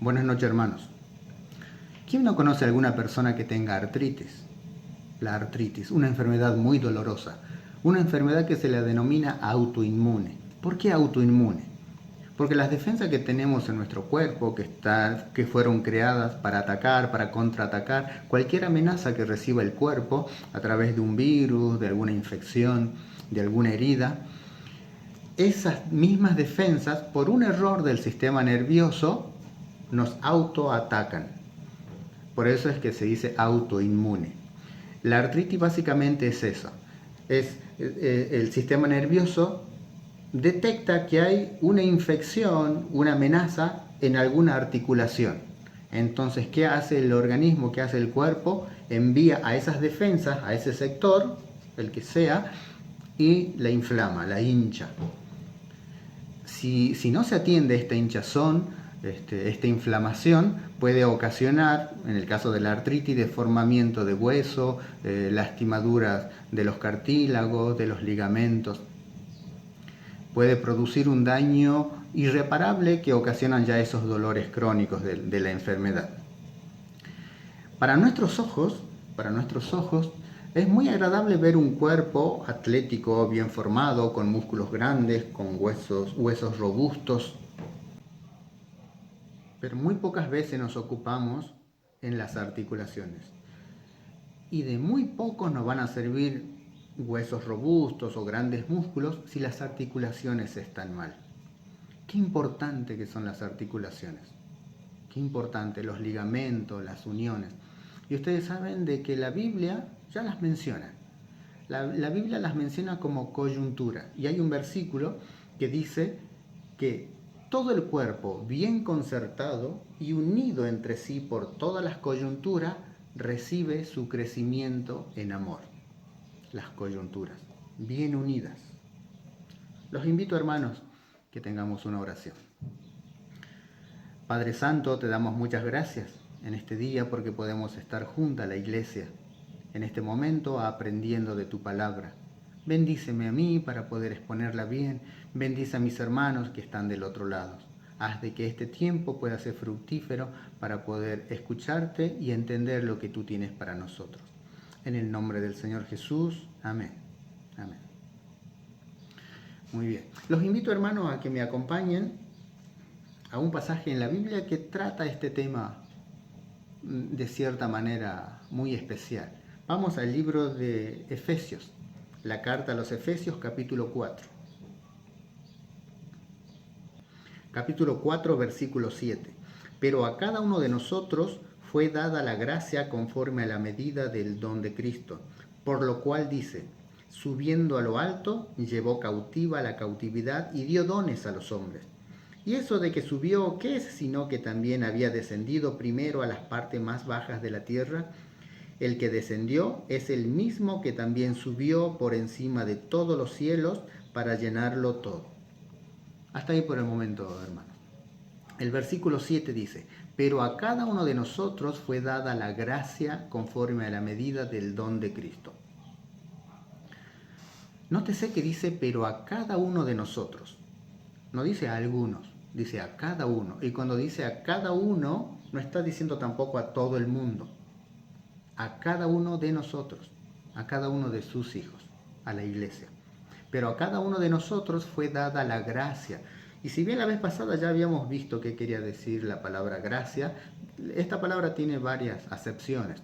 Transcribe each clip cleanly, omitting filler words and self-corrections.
Buenas noches, hermanos. ¿Quién no conoce a alguna persona que tenga artritis? La artritis, una enfermedad muy dolorosa, una enfermedad que se la denomina autoinmune. ¿Por qué autoinmune? Porque las defensas que tenemos en nuestro cuerpo, que fueron creadas para atacar, para contraatacar cualquier amenaza que reciba el cuerpo a través de un virus, de alguna infección, de alguna herida, esas mismas defensas, por un error del sistema nervioso, nos autoatacan. Por eso es que se dice autoinmune. La artritis básicamente es eso. Es el sistema nervioso detecta que hay una infección, una amenaza en alguna articulación. Entonces, ¿qué hace el organismo? ¿Qué hace el cuerpo? Envía a esas defensas, a ese sector, el que sea, y la inflama, la hincha. Si no se atiende esta hinchazón, esta inflamación puede ocasionar, en el caso de la artritis, deformamiento de hueso, lastimaduras de los cartílagos, de los ligamentos. Puede producir un daño irreparable que ocasionan ya esos dolores crónicos de la enfermedad. Para nuestros ojos, es muy agradable ver un cuerpo atlético, bien formado, con músculos grandes, con huesos robustos. Pero muy pocas veces nos ocupamos en las articulaciones. Y de muy pocos nos van a servir huesos robustos o grandes músculos si las articulaciones están mal. Qué importante que son las articulaciones. Qué importante, los ligamentos, las uniones. Y ustedes saben de que la Biblia ya las menciona. La Biblia las menciona como coyuntura. Y hay un versículo que dice que todo el cuerpo bien concertado y unido entre sí por todas las coyunturas recibe su crecimiento en amor. Las coyunturas, bien unidas. Los invito, hermanos, que tengamos una oración. Padre Santo, te damos muchas gracias en este día porque podemos estar junto a la iglesia, en este momento aprendiendo de tu palabra. Bendíceme a mí para poder exponerla bien, bendice a mis hermanos que están del otro lado. Haz de que este tiempo pueda ser fructífero para poder escucharte y entender lo que tú tienes para nosotros. En el nombre del Señor Jesús, amén. Amén. Muy bien. Los invito, hermanos, a que me acompañen a un pasaje en la Biblia que trata este tema de cierta manera muy especial. Vamos al libro de Efesios, la carta a los Efesios, capítulo 4. Capítulo 4, versículo 7. Pero a cada uno de nosotros fue dada la gracia conforme a la medida del don de Cristo, por lo cual dice, subiendo a lo alto, llevó cautiva la cautividad y dio dones a los hombres. Y eso de que subió, ¿qué es sino que también había descendido primero a las partes más bajas de la tierra? El que descendió es el mismo que también subió por encima de todos los cielos para llenarlo todo. Hasta ahí por el momento, hermano. El versículo 7 dice, pero a cada uno de nosotros fue dada la gracia conforme a la medida del don de Cristo. Nótese que dice, pero a cada uno de nosotros. No dice a algunos, dice a cada uno. Y cuando dice a cada uno, no está diciendo tampoco a todo el mundo. A cada uno de nosotros, a cada uno de sus hijos, a la iglesia. Pero a cada uno de nosotros fue dada la gracia. Y si bien la vez pasada ya habíamos visto qué quería decir la palabra gracia, esta palabra tiene varias acepciones.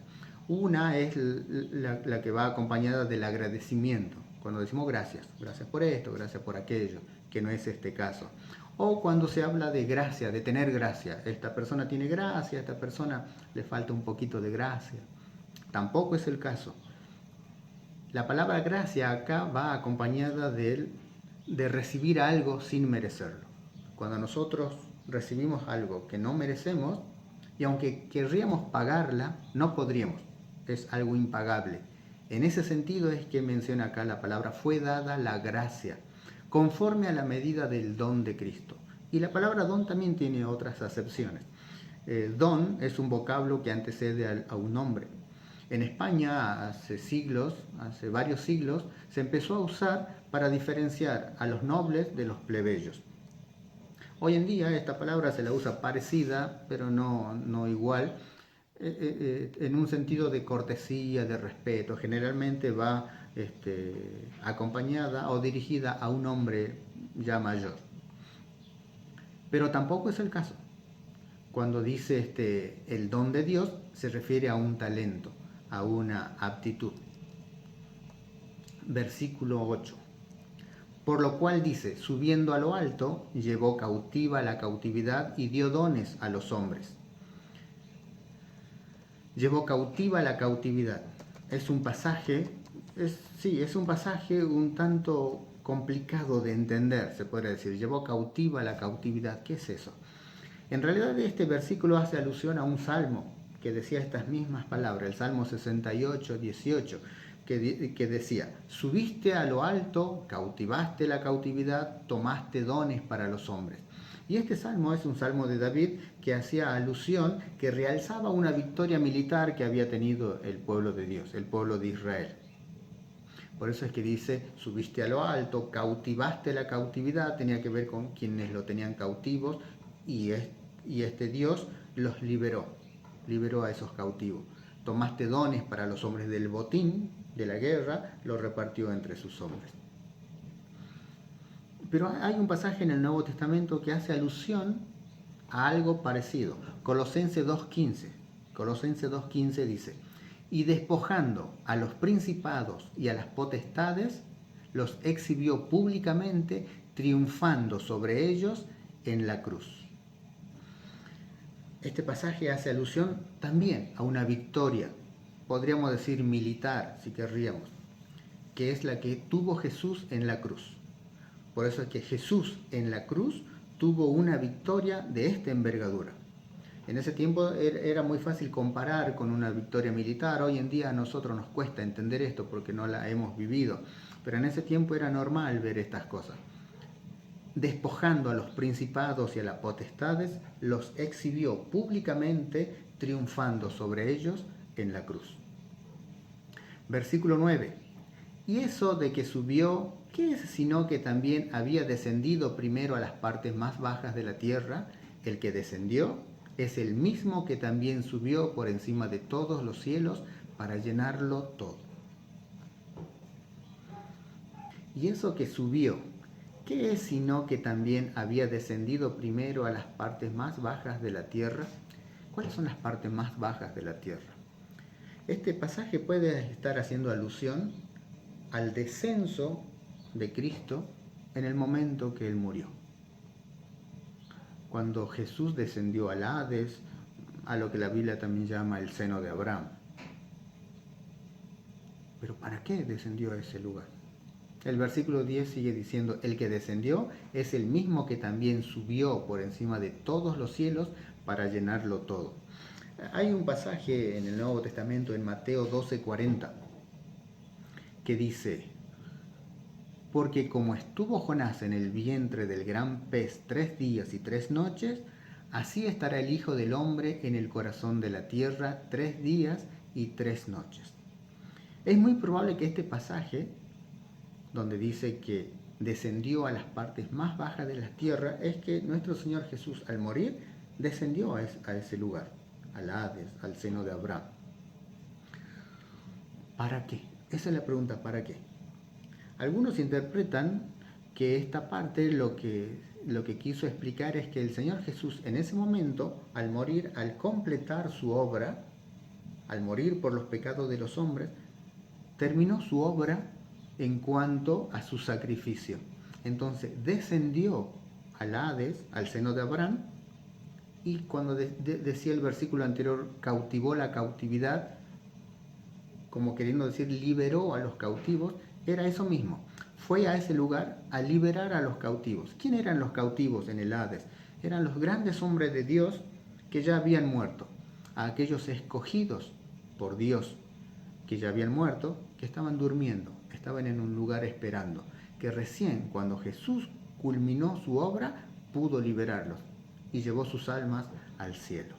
Una es la que va acompañada del agradecimiento. Cuando decimos gracias, gracias por esto, gracias por aquello, que no es este caso. O cuando se habla de gracia, de tener gracia. Esta persona tiene gracia, a esta persona le falta un poquito de gracia. Tampoco es el caso. La palabra gracia acá va acompañada de recibir algo sin merecerlo. Cuando nosotros recibimos algo que no merecemos, y aunque querríamos pagarla, no podríamos. Es algo impagable. En ese sentido es que menciona acá la palabra, fue dada la gracia, conforme a la medida del don de Cristo. Y la palabra don también tiene otras acepciones. Don es un vocablo que antecede a un nombre. En España hace varios siglos, se empezó a usar para diferenciar a los nobles de los plebeyos. Hoy en día esta palabra se la usa parecida, pero no igual, en un sentido de cortesía, de respeto. Generalmente va acompañada o dirigida a un hombre ya mayor. Pero tampoco es el caso. Cuando dice el don de Dios, se refiere a un talento, a una aptitud. Versículo 8. Por lo cual dice, subiendo a lo alto, llevó cautiva la cautividad y dio dones a los hombres. Llevó cautiva la cautividad. Es un pasaje, es un pasaje un tanto complicado de entender, se podría decir. Llevó cautiva la cautividad. ¿Qué es eso? En realidad este versículo hace alusión a un salmo que decía estas mismas palabras, el Salmo 68, 18, que decía, subiste a lo alto, cautivaste la cautividad, tomaste dones para los hombres. Y este salmo es un salmo de David que hacía alusión, que realzaba una victoria militar que había tenido el pueblo de Dios, el pueblo de Israel. Por eso es que dice, subiste a lo alto, cautivaste la cautividad, tenía que ver con quienes lo tenían cautivos, y este Dios los liberó a esos cautivos. Tomaste dones para los hombres del botín, de la guerra, lo repartió entre sus hombres. Pero hay un pasaje en el Nuevo Testamento que hace alusión a algo parecido. Colosenses 2.15. Colosenses 2.15 dice, y despojando a los principados y a las potestades, los exhibió públicamente, triunfando sobre ellos en la cruz. Este pasaje hace alusión también a una victoria, podríamos decir militar, si querríamos, que es la que tuvo Jesús en la cruz. Por eso es que Jesús en la cruz tuvo una victoria de esta envergadura. En ese tiempo era muy fácil comparar con una victoria militar. Hoy en día a nosotros nos cuesta entender esto porque no la hemos vivido. Pero en ese tiempo era normal ver estas cosas. Despojando a los principados y a las potestades, los exhibió públicamente, triunfando sobre ellos en la cruz. Versículo 9. Y eso de que subió, ¿qué es sino que también había descendido primero a las partes más bajas de la tierra? El que descendió es el mismo que también subió por encima de todos los cielos para llenarlo todo. Y eso que subió, ¿qué es sino que también había descendido primero a las partes más bajas de la tierra? ¿Cuáles son las partes más bajas de la tierra? Este pasaje puede estar haciendo alusión al descenso de Cristo en el momento que Él murió. Cuando Jesús descendió al Hades, a lo que la Biblia también llama el seno de Abraham. ¿Pero para qué descendió a ese lugar? El versículo 10 sigue diciendo, el que descendió es el mismo que también subió por encima de todos los cielos para llenarlo todo. Hay un pasaje en el Nuevo Testamento, en Mateo 12:40, que dice, porque como estuvo Jonás en el vientre del gran pez 3 días y 3 noches, así estará el Hijo del Hombre en el corazón de la tierra 3 días y 3 noches. Es muy probable que este pasaje, donde dice que descendió a las partes más bajas de la tierra, es que nuestro Señor Jesús al morir descendió a ese lugar, al Hades, al seno de Abraham. ¿Para qué? Esa es la pregunta, ¿para qué? Algunos interpretan que esta parte lo que quiso explicar es que el Señor Jesús en ese momento, al morir, al completar su obra, al morir por los pecados de los hombres, terminó su obra en cuanto a su sacrificio. Entonces descendió al Hades, al seno de Abraham, y cuando decía el versículo anterior, cautivó la cautividad, como queriendo decir, liberó a los cautivos, era eso mismo. Fue a ese lugar a liberar a los cautivos. ¿Quién eran los cautivos en el Hades? Eran los grandes hombres de Dios que ya habían muerto, a aquellos escogidos por Dios que ya habían muerto, que estaban durmiendo, estaban en un lugar esperando, que recién cuando Jesús culminó su obra, pudo liberarlos y llevó sus almas al cielo.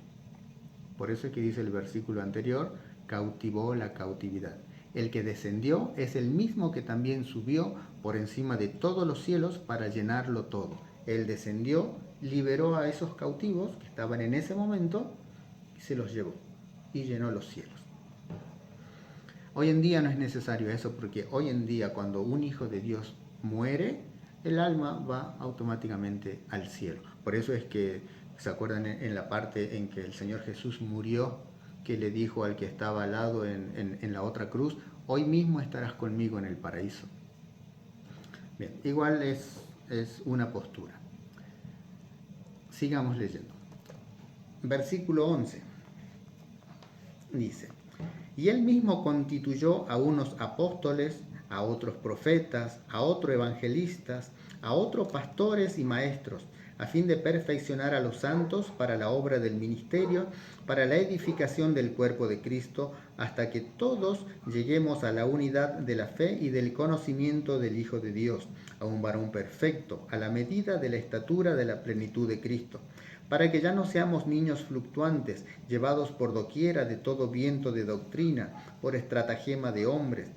Por eso es que dice el versículo anterior, cautivó la cautividad. El que descendió es el mismo que también subió por encima de todos los cielos para llenarlo todo. Él descendió liberó a esos cautivos que estaban en ese momento y se los llevó y llenó los cielos. Hoy en día no es necesario eso, porque hoy en día cuando un hijo de Dios muere, el alma va automáticamente al cielo. Por eso es que, ¿se acuerdan en la parte en que el Señor Jesús murió, que le dijo al que estaba al lado en la otra cruz, hoy mismo estarás conmigo en el paraíso? Bien, igual es una postura. Sigamos leyendo. Versículo 11 dice: y él mismo constituyó a unos apóstoles, a otros profetas, a otros evangelistas, a otros pastores y maestros, a fin de perfeccionar a los santos para la obra del ministerio, para la edificación del cuerpo de Cristo, hasta que todos lleguemos a la unidad de la fe y del conocimiento del Hijo de Dios, a un varón perfecto, a la medida de la estatura de la plenitud de Cristo, para que ya no seamos niños fluctuantes, llevados por doquiera de todo viento de doctrina, por estratagema de hombres,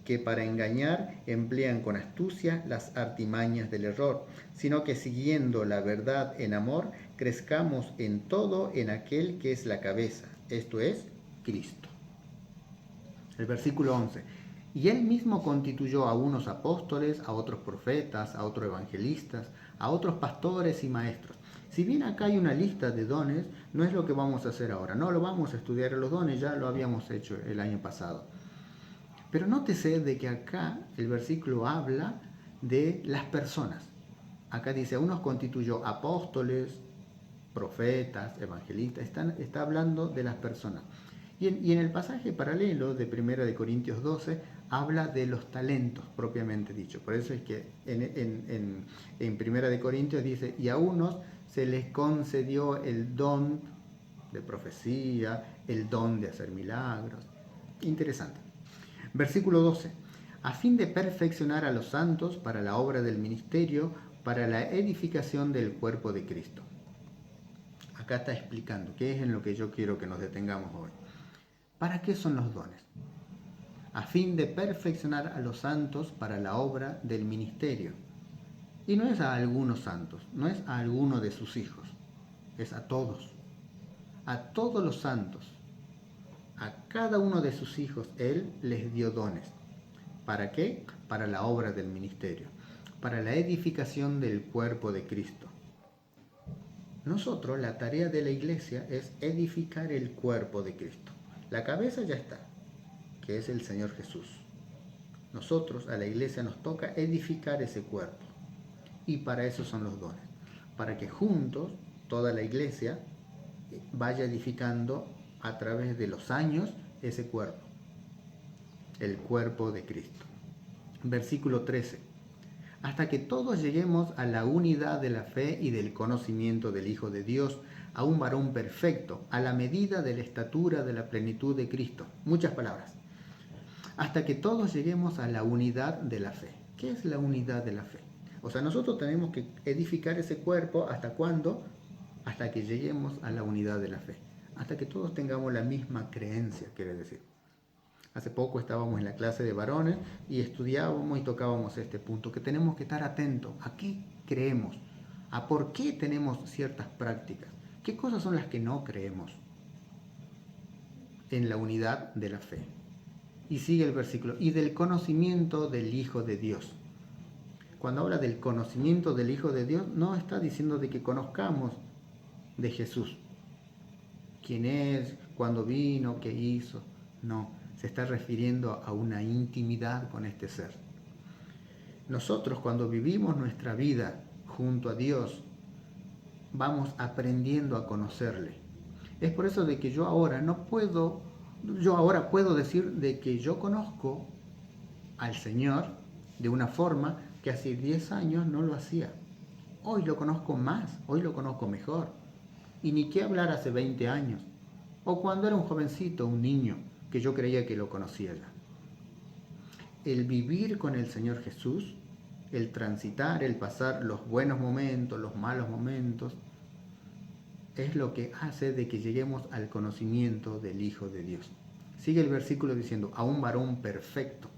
que para engañar emplean con astucia las artimañas del error, sino que siguiendo la verdad en amor, crezcamos en todo en aquel que es la cabeza, esto es, Cristo. El versículo 11. Y él mismo constituyó a unos apóstoles, a otros profetas, a otros evangelistas, a otros pastores y maestros. Si bien acá hay una lista de dones, no es lo que vamos a hacer ahora. No lo vamos a estudiar los dones, ya lo habíamos hecho el año pasado. Pero nótese de que acá el versículo habla de las personas. Acá dice, a unos constituyó apóstoles, profetas, evangelistas, está hablando de las personas. Y en el pasaje paralelo de 1 de Corintios 12 habla de los talentos propiamente dicho. Por eso es que en 1 de Corintios dice, y a unos se les concedió el don de profecía, el don de hacer milagros. Interesante. Versículo 12. A fin de perfeccionar a los santos para la obra del ministerio, para la edificación del cuerpo de Cristo. Acá está explicando qué es en lo que yo quiero que nos detengamos hoy. ¿Para qué son los dones? A fin de perfeccionar a los santos para la obra del ministerio. Y no es a algunos santos, no es a alguno de sus hijos, es a todos. A todos los santos, a cada uno de sus hijos, Él les dio dones. ¿Para qué? Para la obra del ministerio, para la edificación del cuerpo de Cristo. Nosotros, la tarea de la iglesia es edificar el cuerpo de Cristo. La cabeza ya está, que es el Señor Jesús. Nosotros, a la iglesia, nos toca edificar ese cuerpo. Y para eso son los dones. Para que juntos, toda la iglesia, vaya edificando a través de los años ese cuerpo. El cuerpo de Cristo. Versículo 13. Hasta que todos lleguemos a la unidad de la fe y del conocimiento del Hijo de Dios, a un varón perfecto, a la medida de la estatura de la plenitud de Cristo. Muchas palabras. Hasta que todos lleguemos a la unidad de la fe. ¿Qué es la unidad de la fe? O sea, nosotros tenemos que edificar ese cuerpo, ¿hasta cuándo? Hasta que lleguemos a la unidad de la fe. Hasta que todos tengamos la misma creencia, quiere decir. Hace poco estábamos en la clase de varones y estudiábamos y tocábamos este punto, que tenemos que estar atentos a qué creemos, a por qué tenemos ciertas prácticas, qué cosas son las que no creemos en la unidad de la fe. Y sigue el versículo, y del conocimiento del Hijo de Dios. Cuando habla del conocimiento del Hijo de Dios, no está diciendo de que conozcamos de Jesús, quién es, cuándo vino, qué hizo, no. Se está refiriendo a una intimidad con este ser. Nosotros, cuando vivimos nuestra vida junto a Dios, vamos aprendiendo a conocerle. Es por eso de que yo ahora puedo decir de que yo conozco al Señor de una forma que hace 10 años no lo hacía. Hoy lo conozco más, hoy lo conozco mejor. Y ni qué hablar hace 20 años. O cuando era un jovencito, un niño, que yo creía que lo conocía ya. El vivir con el Señor Jesús, el transitar, el pasar los buenos momentos, los malos momentos, es lo que hace de que lleguemos al conocimiento del Hijo de Dios. Sigue el versículo diciendo, a un varón perfecto.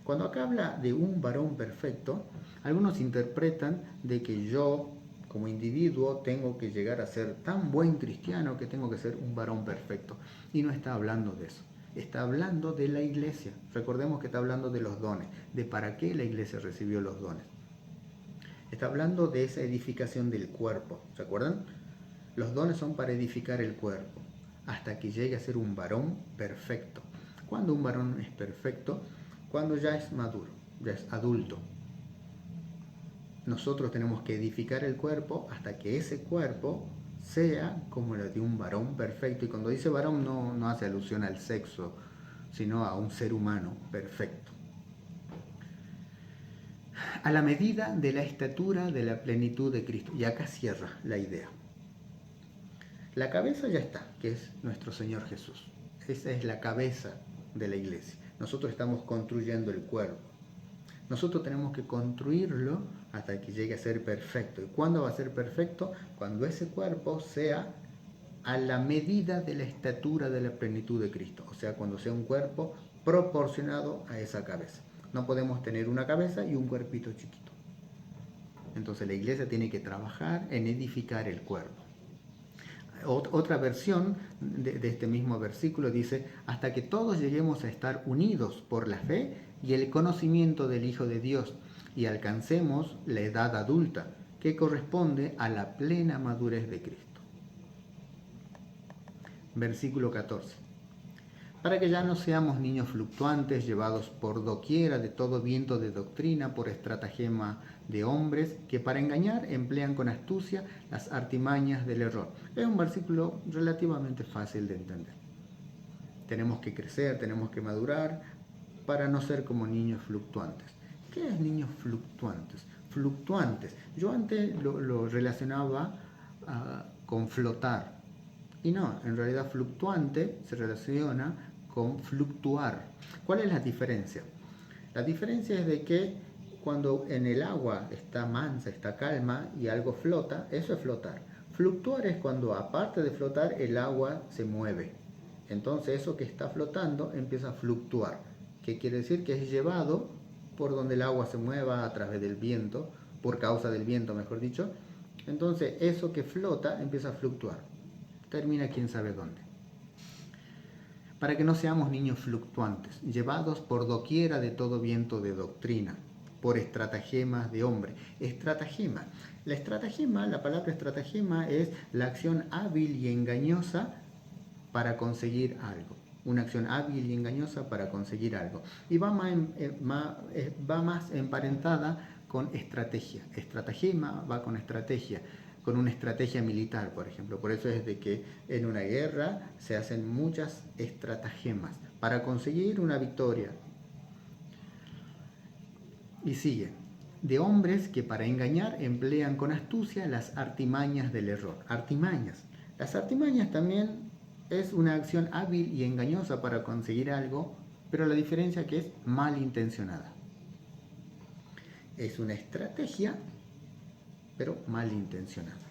Cuando acá habla de un varón perfecto, algunos interpretan de que yo, Como individuo tengo que llegar a ser tan buen cristiano que tengo que ser un varón perfecto. Y no está hablando de eso. Está hablando de la iglesia. Recordemos que está hablando de los dones, de para qué la iglesia recibió los dones. Está hablando de esa edificación del cuerpo. ¿Se acuerdan? Los dones son para edificar el cuerpo, hasta que llegue a ser un varón perfecto. ¿Cuándo un varón es perfecto? Cuando ya es maduro, ya es adulto. Nosotros tenemos que edificar el cuerpo hasta que ese cuerpo sea como el de un varón perfecto. Y cuando dice varón no hace alusión al sexo, sino a un ser humano perfecto. A la medida de la estatura de la plenitud de Cristo. Y acá cierra la idea. La cabeza ya está, que es nuestro Señor Jesús. Esa es la cabeza de la iglesia. Nosotros estamos construyendo el cuerpo. Nosotros tenemos que construirlo hasta que llegue a ser perfecto. ¿Y cuándo va a ser perfecto? Cuando ese cuerpo sea a la medida de la estatura de la plenitud de Cristo. O sea, cuando sea un cuerpo proporcionado a esa cabeza. No podemos tener una cabeza y un cuerpito chiquito. Entonces la iglesia tiene que trabajar en edificar el cuerpo. Otra versión de este mismo versículo dice, hasta que todos lleguemos a estar unidos por la fe y el conocimiento del Hijo de Dios y alcancemos la edad adulta, que corresponde a la plena madurez de Cristo. Versículo 14. Para que ya no seamos niños fluctuantes, llevados por doquiera de todo viento de doctrina, por estratagema de hombres, que para engañar emplean con astucia las artimañas del error. Es un versículo relativamente fácil de entender. Tenemos que crecer, tenemos que madurar, para no ser como niños fluctuantes. ¿Qué es niños fluctuantes? Fluctuantes. Yo antes lo relacionaba con flotar. Y no, en realidad fluctuante se relaciona con fluctuar. ¿Cuál es la diferencia? La diferencia es de que cuando en el agua está mansa, está calma y algo flota, eso es flotar. Fluctuar es cuando aparte de flotar el agua se mueve. Entonces eso que está flotando empieza a fluctuar. ¿Qué quiere decir? Que es llevado por donde el agua se mueva a través del viento, por causa del viento mejor dicho. Entonces eso que flota empieza a fluctuar. Termina quién sabe dónde. Para que no seamos niños fluctuantes, llevados por doquiera de todo viento de doctrina, por estratagemas de hombre. Estratagema. La palabra estratagema es la acción hábil y engañosa para conseguir algo. Una acción hábil y engañosa para conseguir algo. Y va más emparentada con estrategia. Estratagema va con estrategia, con una estrategia militar, por ejemplo. Por eso es de que en una guerra se hacen muchas estratagemas para conseguir una victoria. Y sigue. De hombres que para engañar emplean con astucia las artimañas del error. Artimañas. Las artimañas también es una acción hábil y engañosa para conseguir algo, pero la diferencia es que es malintencionada. Es una estrategia, pero malintencionada.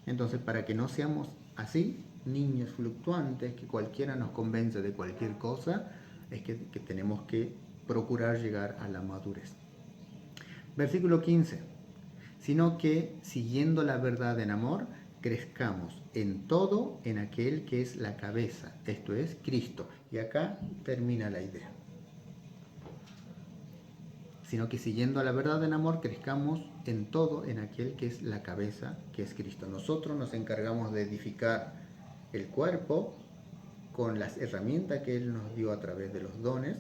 Entonces, para que no seamos así, niños fluctuantes, que cualquiera nos convence de cualquier cosa, es que tenemos que procurar llegar a la madurez. Versículo 15. Sino que, siguiendo la verdad en amor, crezcamos en todo en aquel que es la cabeza, esto es Cristo. Y acá termina la idea. Sino que siguiendo la verdad en amor, crezcamos en todo en aquel que es la cabeza, que es Cristo. Nosotros nos encargamos de edificar el cuerpo con las herramientas que Él nos dio a través de los dones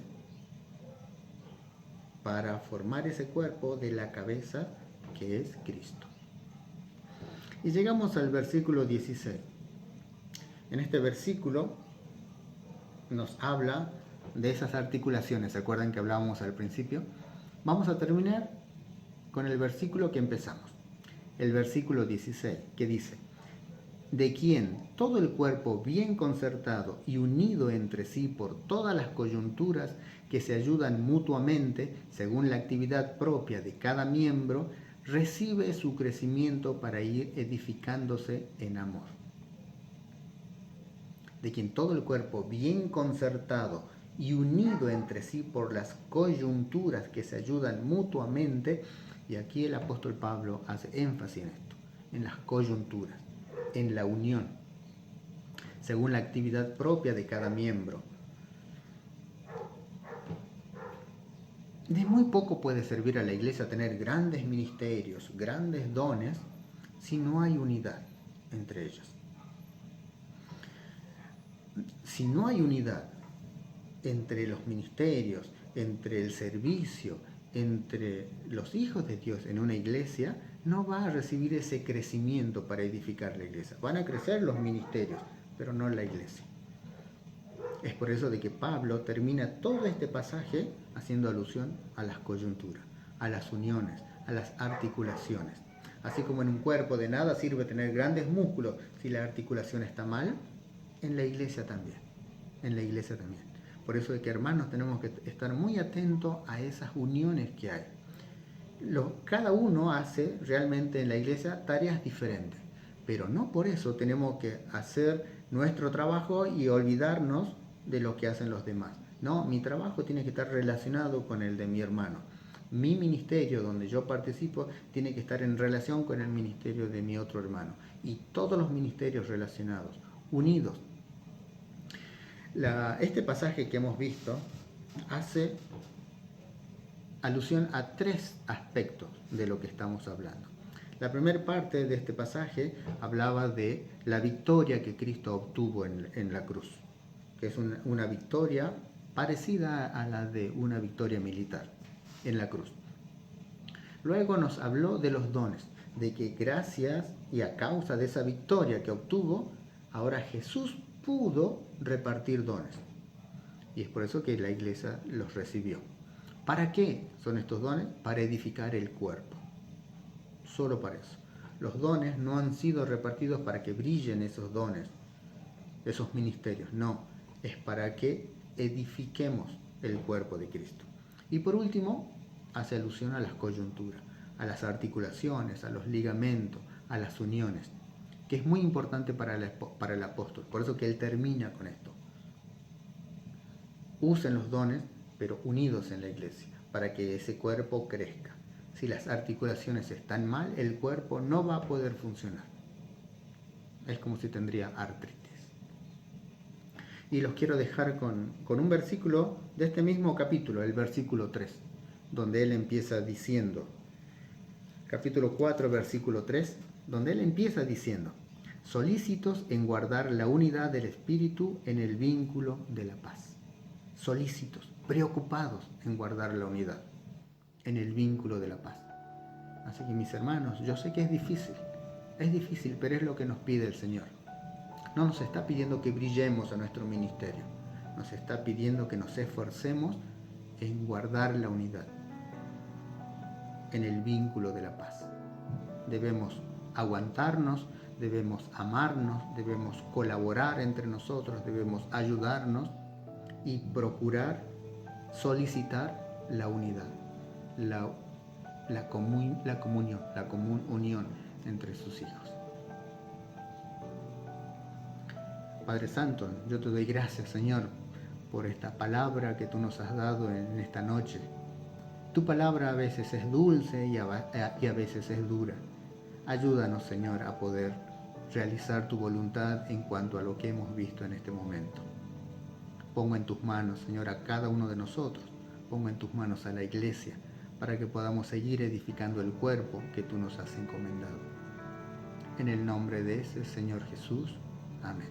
para formar ese cuerpo de la cabeza que es Cristo. Y llegamos al versículo 16. En este versículo nos habla de esas articulaciones. ¿Se acuerdan que hablábamos al principio? Vamos a terminar con el versículo que empezamos. El versículo 16, que dice: de quien todo el cuerpo bien concertado y unido entre sí por todas las coyunturas que se ayudan mutuamente según la actividad propia de cada miembro, recibe su crecimiento para ir edificándose en amor. De quien todo el cuerpo bien concertado y unido entre sí por las coyunturas que se ayudan mutuamente, Y aquí el apóstol Pablo hace énfasis en esto, en las coyunturas, en la unión, según la actividad propia de cada miembro. De muy poco puede servir a la iglesia tener grandes ministerios, grandes dones, si no hay unidad entre ellos. Si no hay unidad entre los ministerios, entre el servicio, entre los hijos de Dios en una iglesia, no va a recibir ese crecimiento para edificar la iglesia. Van a crecer los ministerios, pero no la iglesia. Es por eso de que Pablo termina todo este pasaje haciendo alusión a las coyunturas, a las uniones, a las articulaciones. Así como en un cuerpo de nada sirve tener grandes músculos si la articulación está mal, en la iglesia también. En la iglesia también. Por eso de que, hermanos, tenemos que estar muy atentos a esas uniones que hay. Cada uno hace realmente en la iglesia tareas diferentes, pero no por eso tenemos que hacer nuestro trabajo y olvidarnos de lo que hacen los demás. No, mi trabajo tiene que estar relacionado con el de mi hermano. Mi ministerio donde yo participo tiene que estar en relación con el ministerio de mi otro hermano. Y todos los ministerios relacionados, unidos. Este pasaje que hemos visto hace alusión a 3 aspectos de lo que estamos hablando. La primera parte de este pasaje hablaba de la victoria que Cristo obtuvo en la cruz, que es una victoria parecida a la de una victoria militar en la cruz. Luego nos habló de los dones, de que gracias y a causa de esa victoria que obtuvo, ahora Jesús pudo repartir dones. Y es por eso que la iglesia los recibió. ¿Para qué son estos dones? Para edificar el cuerpo. Solo para eso. Los dones no han sido repartidos para que brillen esos dones, esos ministerios. No, es para que edifiquemos el cuerpo de Cristo. Y por último, hace alusión a las coyunturas, a las articulaciones, a los ligamentos, a las uniones, que es muy importante para el apóstol. Por eso que él termina con esto. Usen los dones, pero unidos en la iglesia, para que ese cuerpo crezca. Si las articulaciones están mal, el cuerpo no va a poder funcionar. Es como si tendría artritis. Y los quiero dejar con un versículo de este mismo capítulo, el versículo 3, donde él empieza diciendo, capítulo 4, versículo 3, donde él empieza diciendo, solícitos en guardar la unidad del Espíritu en el vínculo de la paz. Solícitos, preocupados en guardar la unidad en el vínculo de la paz. Así que, mis hermanos, yo sé que es difícil, pero es lo que nos pide el Señor. No nos está pidiendo que brillemos a nuestro ministerio, nos está pidiendo que nos esforcemos en guardar la unidad en el vínculo de la paz. Debemos aguantarnos, debemos amarnos, debemos colaborar entre nosotros, debemos ayudarnos y procurar solicitar la unidad, la común unión entre sus hijos. Padre Santo, yo te doy gracias, Señor, por esta palabra que tú nos has dado en esta noche. Tu palabra a veces es dulce y a veces es dura. Ayúdanos, Señor, a poder realizar tu voluntad en cuanto a lo que hemos visto en este momento. Pongo en tus manos, Señor, a cada uno de nosotros. Pongo en tus manos a la iglesia para que podamos seguir edificando el cuerpo que tú nos has encomendado. En el nombre de ese Señor Jesús. Amén.